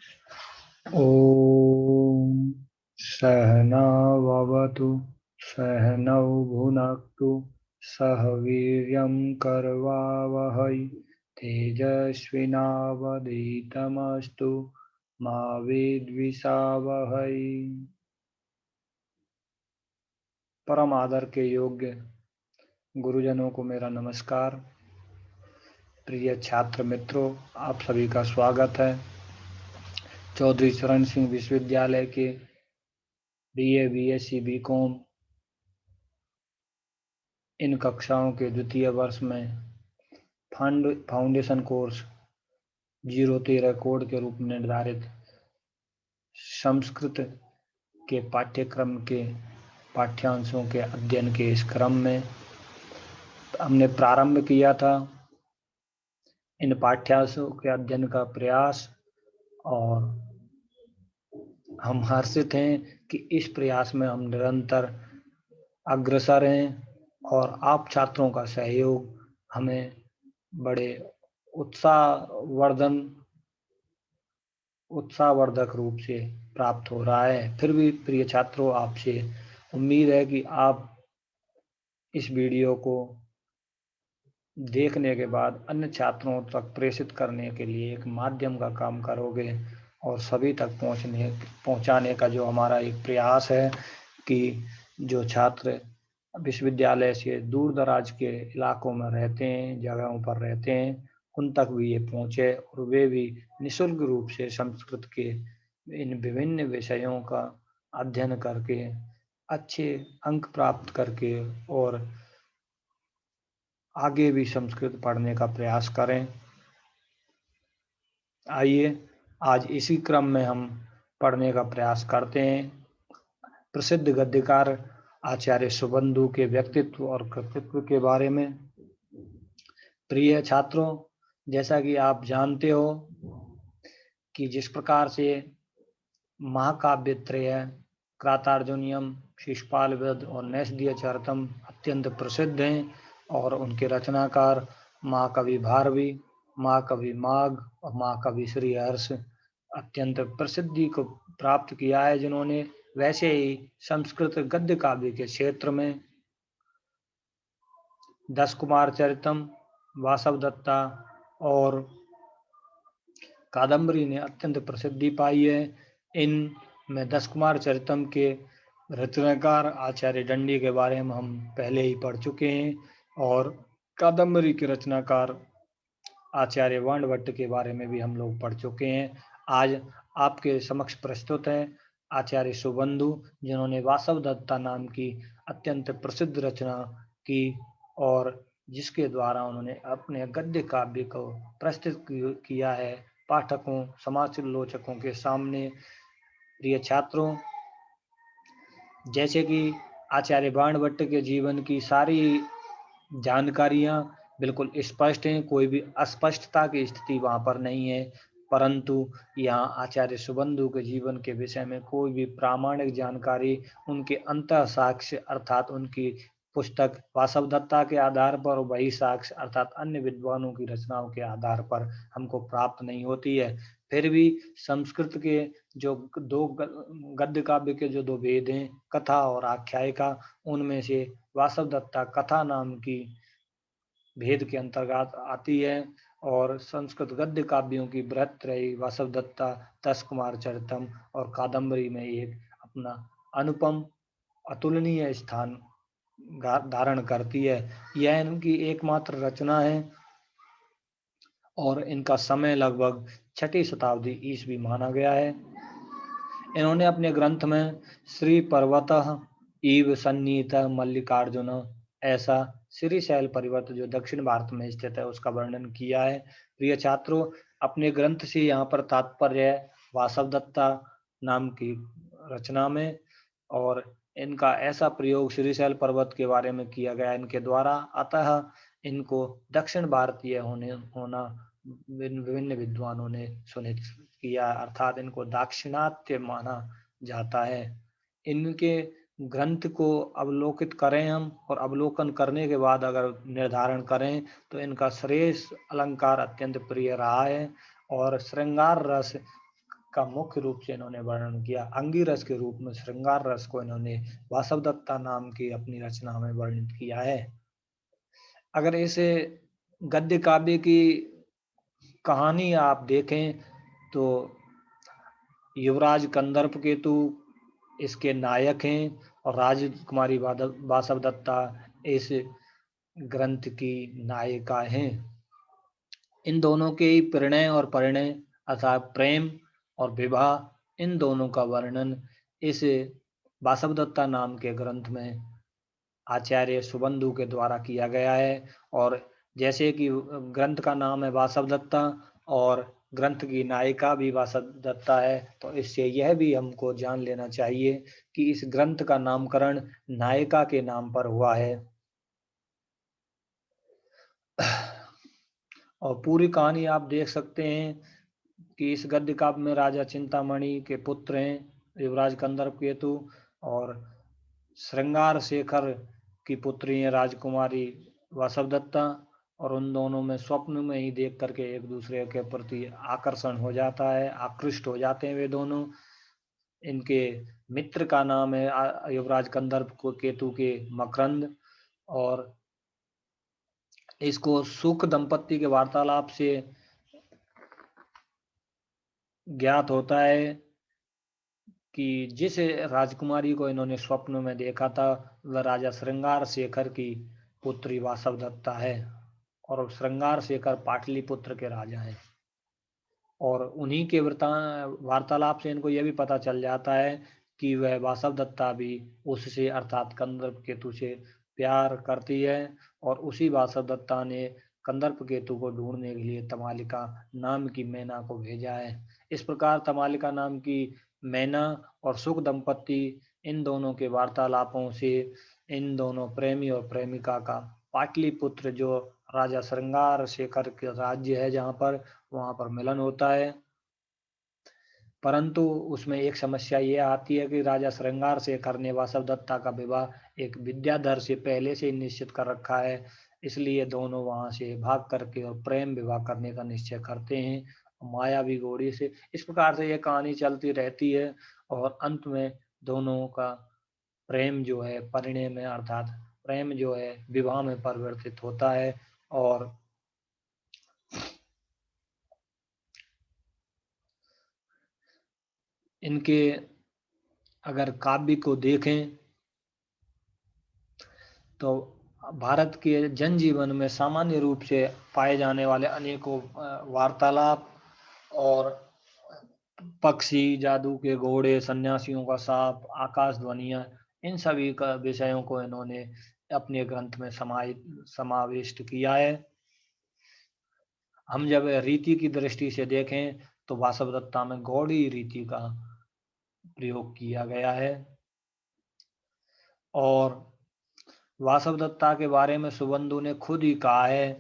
ॐ सहनाववतु सहनौ भुनक्तु सह वीर्यं करवावहै तेजस्विनावधीतमस्तु मा विद्विषावहै। परम आदर के योग्य गुरुजनों को मेरा नमस्कार। प्रिय छात्र मित्रों, आप सभी का स्वागत है चौधरी चरण सिंह विश्वविद्यालय के BA BSc BCom इन कक्षाओं के द्वितीय वर्ष में फाउंडेशन कोर्स 013 कोड के रूप में निर्धारित संस्कृत के पाठ्यक्रम के पाठ्यांशों के अध्ययन के इस क्रम में हमने प्रारंभ किया था इन पाठ्यांशों के अध्ययन का प्रयास, और हम हर्षित हैं कि इस प्रयास में हम निरंतर अग्रसर हैं और आप छात्रों का सहयोग हमें बड़े उत्साहवर्धक रूप से प्राप्त हो रहा है। फिर भी प्रिय छात्रों, आपसे उम्मीद है कि आप इस वीडियो को देखने के बाद अन्य छात्रों तक प्रेषित करने के लिए एक माध्यम का काम करोगे और सभी तक पहुंचाने का जो हमारा एक प्रयास है कि जो छात्र विश्वविद्यालय से दूर दराज के इलाकों में रहते हैं, जगहों पर रहते हैं, उन तक भी ये पहुंचे और वे भी निःशुल्क रूप से संस्कृत के इन विभिन्न विषयों का अध्ययन करके अच्छे अंक प्राप्त करके और आगे भी संस्कृत पढ़ने का प्रयास करें। आइए आज इसी क्रम में हम पढ़ने का प्रयास करते हैं प्रसिद्ध गद्यकार आचार्य सुबंधु के व्यक्तित्व और कृतित्व के बारे में। प्रिय छात्रों, जैसा कि आप जानते हो कि जिस प्रकार से महाकाव्य त्रय कृतार्जुनीयम, शिशुपालवध और नैषधीयचरितम अत्यंत प्रसिद्ध हैं और उनके रचनाकार महाकवि भारवी, महाकवि माघ और महाकवि श्रीहर्ष अत्यंत प्रसिद्धि को प्राप्त किया है जिन्होंने। वैसे ही संस्कृत गद्य काव्य के क्षेत्र में दस कुमार चरितम, वासवदत्ता और कादम्बरी ने अत्यंत प्रसिद्धि पाई है। इन में दस कुमार चरितम के रचनाकार आचार्य दंडी के बारे में हम पहले ही पढ़ चुके हैं और कादम्बरी के रचनाकार आचार्य वाणभट्ट के बारे में भी हम लोग पढ़ चुके हैं। आज आपके समक्ष प्रस्तुत है आचार्य सुबंधु, जिन्होंने वासवदत्ता नाम की अत्यंत प्रसिद्ध रचना की और जिसके द्वारा उन्होंने अपने गद्य काव्य को प्रस्तुत किया है पाठकों, समालोचकों के सामने। प्रिय छात्रों, जैसे कि आचार्य वाणभट्ट के जीवन की सारी जानकारियां बिल्कुल स्पष्ट हैं, कोई भी अस्पष्टता की स्थिति वहां पर नहीं है, परंतु यहाँ आचार्य सुबंधु के जीवन के विषय में कोई भी प्रामाणिक जानकारी उनके अंतः साक्ष्य अर्थात उनकी पुस्तक वासवदत्ता के आधार पर, वही साक्ष्य अर्थात अन्य विद्वानों की रचनाओं के आधार पर हमको प्राप्त नहीं होती है। फिर भी संस्कृत के जो दो गद्य काव्य के जो दो वेद हैं, कथा और आख्यायिका, उनमें से वासवदत्ता कथा नाम की भेद के अंतर्गत आती है और संस्कृत गद्य काव्यों की बृहत्त्रयी वासवदत्ता, दस कुमार चरितम और कादम्बरी में एक अपना अनुपम अतुलनीय स्थान धारण करती है। यह इनकी एकमात्र रचना है और इनका समय लगभग 6ठी शताब्दी ईस्वी माना गया है। इन्होंने अपने ग्रंथ में श्री पर्वतः इव सन्नीतः मल्लिकार्जुन, ऐसा श्रीशैल पर्वत जो दक्षिण भारत में स्थित है उसका वर्णन किया है। प्रिय छात्रों, अपने ग्रंथ से यहाँ पर तात्पर्य है वासवदत्ता नाम की रचना में, और इनका ऐसा प्रयोग श्रीशैल पर्वत के बारे में किया गया इनके द्वारा, अतः इनको दक्षिण भारतीय होना विभिन्न विद्वानों ने सुनिश्चित किया, अर्थात इनको दाक्षिणात्य माना जाता है। इनके ग्रंथ को अवलोकित करें हम, और अवलोकन करने के बाद अगर निर्धारण करें तो इनका श्रेष्ठ अलंकार अत्यंत प्रिय रहा है और श्रृंगार रस का मुख्य रूप से इन्होंने वर्णन किया। अंगिरस के रूप में श्रृंगार रस को इन्होंने वासवदत्ता नाम की अपनी रचना में वर्णित किया है। अगर इसे गद्य काव्य की कहानी आप देखें तो युवराज कंदर्प केतु इसके नायक हैं और राजकुमारी वासवदत्ता इस ग्रंथ की नायिका हैं। इन दोनों के प्रणय और परिणय अर्थात प्रेम और विवाह, इन दोनों का वर्णन इस वासवदत्ता नाम के ग्रंथ में आचार्य सुबंधु के द्वारा किया गया है। और जैसे कि ग्रंथ का नाम है वासवदत्ता और ग्रंथ की नायिका भी वासवदत्ता है, तो इससे यह भी हमको जान लेना चाहिए कि इस ग्रंथ का नामकरण नायिका के नाम पर हुआ है। और पूरी कहानी आप देख सकते हैं कि इस गद्य काव्य में राजा चिंतामणि के पुत्र हैं युवराज कंदर्प केतु, और श्रृंगार शेखर की पुत्री है राजकुमारी वासवदत्ता, और उन दोनों में स्वप्न में ही देख करके एक दूसरे के प्रति आकर्षण हो जाता है, आकृष्ट हो जाते हैं वे दोनों। इनके मित्र का नाम है युवराज कंदर्प को केतु के मकरंद, और इसको सुख दंपत्ति के वार्तालाप से ज्ञात होता है कि जिस राजकुमारी को इन्होंने स्वप्न में देखा था वह राजा श्रृंगार शेखर की पुत्री वासवदत्ता है, और श्रृंगार शेखर पाटलिपुत्र के राजा हैं। और उन्हीं के वार्तालाप से इनको यह भी पता चल जाता है कि वह वासवदत्ता भी उससे अर्थात कंदर्प केतु से प्यार करती है, और उसी वासवदत्ता ने कंदर्प केतु को ढूंढने के लिए तमालिका नाम की मैना को भेजा है। इस प्रकार तमालिका नाम की मैना और सुख दंपत्ति, इन दोनों के वार्तालापों से इन दोनों प्रेमी और प्रेमिका का पाटलिपुत्र जो राजा श्रृंगार शेखर के राज्य है जहाँ पर, वहां पर मिलन होता है। परंतु उसमें एक समस्या ये आती है कि राजा श्रृंगार शेखर ने वासवदत्ता का विवाह एक विद्याधर से पहले से ही निश्चित कर रखा है, इसलिए दोनों वहां से भाग करके और प्रेम विवाह करने का निश्चय करते हैं मायावी घोड़ी से। इस प्रकार से यह कहानी चलती रहती है और अंत में दोनों का प्रेम जो है परिणय में अर्थात प्रेम जो है विवाह में परिवर्तित होता है। और इनके अगर काव्य को देखें तो भारत के जनजीवन में सामान्य रूप से पाए जाने वाले अनेकों वार्तालाप और पक्षी, जादू के घोड़े, सन्यासियों का सांप, आकाश ध्वनियाँ, इन सभी का विषयों को इन्होंने अपने ग्रंथ में समाविष्ट किया है। हम जब रीति की दृष्टि से देखें तो वासवदत्ता में गौड़ी रीति का प्रयोग किया गया है। और वासवदत्ता के बारे में सुबंधु ने खुद ही कहा है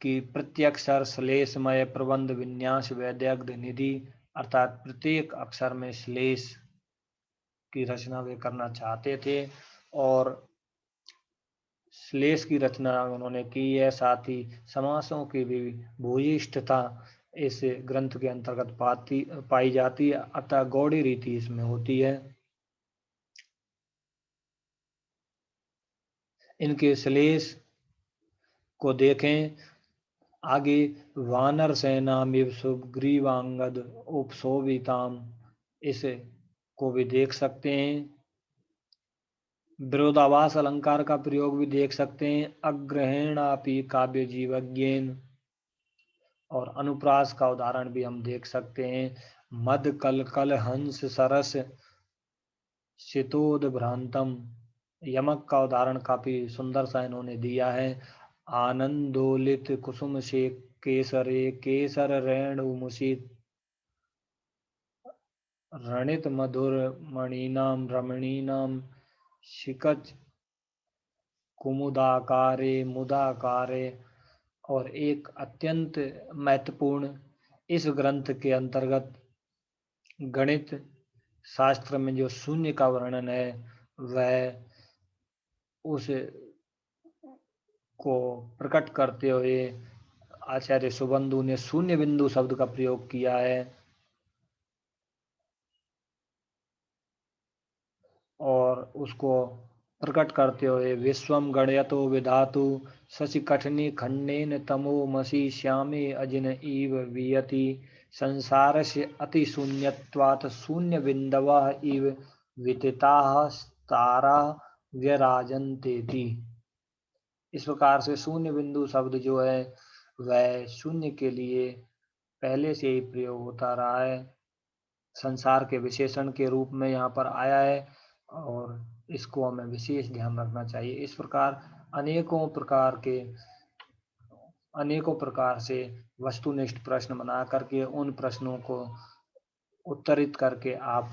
कि प्रत्यक्षर श्लेषमय प्रबंध विन्यास वैदग्ध निधि, अर्थात प्रत्येक अक्षर में श्लेष की रचना वे करना चाहते थे और श्लेष की रचना उन्होंने की है। साथ ही समासों की भी भूयिष्ठता इस ग्रंथ के अंतर्गत पाई जाती है, अतः गौड़ी रीति इसमें होती है। इनके श्लेष को देखें आगे, वानर सेना मिव सुग्रीवांगद उपशोभिताम, इसे को भी देख सकते हैं। विरोधाभास अलंकार का प्रयोग भी देख सकते हैं। अग्रहेणापि काव्य जीवज्ञेन, और अनुप्रास का उदाहरण भी हम देख सकते हैं। मद कल कल हंस सरस शितोद भ्रांतम, यमक का उदाहरण काफी सुंदर सा इन्होंने दिया है। आनंदोलित कुसुम से केसरे केसर रेणु मुसित, रणित मधुर मणिनाम रमणीनाम शिकच कुमुदाकारे मुदाकारे। और एक अत्यंत महत्वपूर्ण इस ग्रंथ के अंतर्गत गणित शास्त्र में जो शून्य का वर्णन है वह उस को प्रकट करते हुए आचार्य सुबंधु ने शून्य बिंदु शब्द का प्रयोग किया है। और उसको प्रकट करते हुए विश्वम गणयतो विधातु शशि कठिनी खंडेन तमोमसि श्यामे अजिन इव वियति संसार से अति शून्यत्वात् शून्य बिंदवः इव विदिताः तारा व्यराजन्तेति। इस प्रकार से शून्य बिंदु शब्द जो है वह शून्य के लिए पहले से ही प्रयोग होता रहा है, संसार के विशेषण के रूप में यहाँ पर आया है और इसको हमें विशेष ध्यान रखना चाहिए। इस प्रकार अनेकों प्रकार से वस्तुनिष्ठ प्रश्न बना करके उन प्रश्नों को उत्तरित करके आप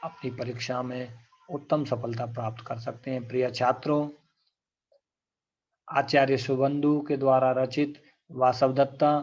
अपनी परीक्षा में उत्तम सफलता प्राप्त कर सकते हैं। प्रिय छात्रों, आचार्य सुबंधु के द्वारा रचित वासवदत्ता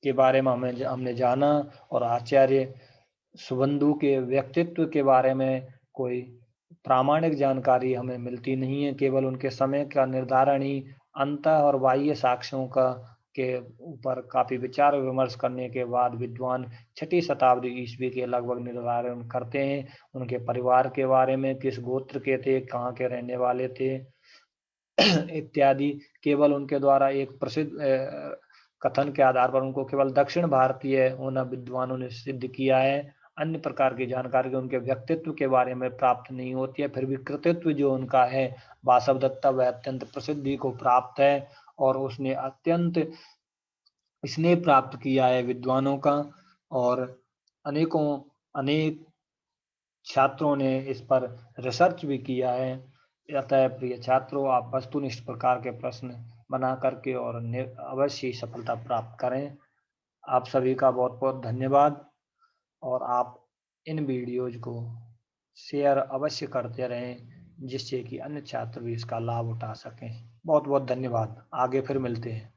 के बारे में हमने जाना और आचार्य सुबंधु के व्यक्तित्व के बारे में कोई प्रामाणिक जानकारी हमें मिलती नहीं है, केवल उनके समय का निर्धारण ही अंतः और बाह्य साक्ष्यों का के ऊपर काफी विचार विमर्श करने के बाद विद्वान 6वीं शताब्दी ईस्वी के लगभग निर्धारण करते हैं। उनके परिवार के बारे में, किस गोत्र के थे, कहाँ के रहने वाले थे इत्यादि केवल उनके द्वारा एक प्रसिद्ध कथन के आधार पर उनको केवल दक्षिण भारतीय उन विद्वानों ने सिद्ध किया है। अन्य प्रकार की जानकारी उनके व्यक्तित्व के बारे में प्राप्त नहीं होती है। फिर भी कृतित्व जो उनका है वासवदत्ता वह अत्यंत प्रसिद्धि को प्राप्त है और उसने अत्यंत स्नेह प्राप्त किया है विद्वानों का और अनेक छात्रों ने इस पर रिसर्च भी किया है। अतः प्रिय छात्रों, आप वस्तुनिष्ठ प्रकार के प्रश्न बना करके और अवश्य ही सफलता प्राप्त करें। आप सभी का बहुत बहुत धन्यवाद और आप इन वीडियोज को शेयर अवश्य करते रहें जिससे कि अन्य छात्र भी इसका लाभ उठा सकें। बहुत बहुत धन्यवाद। आगे फिर मिलते हैं।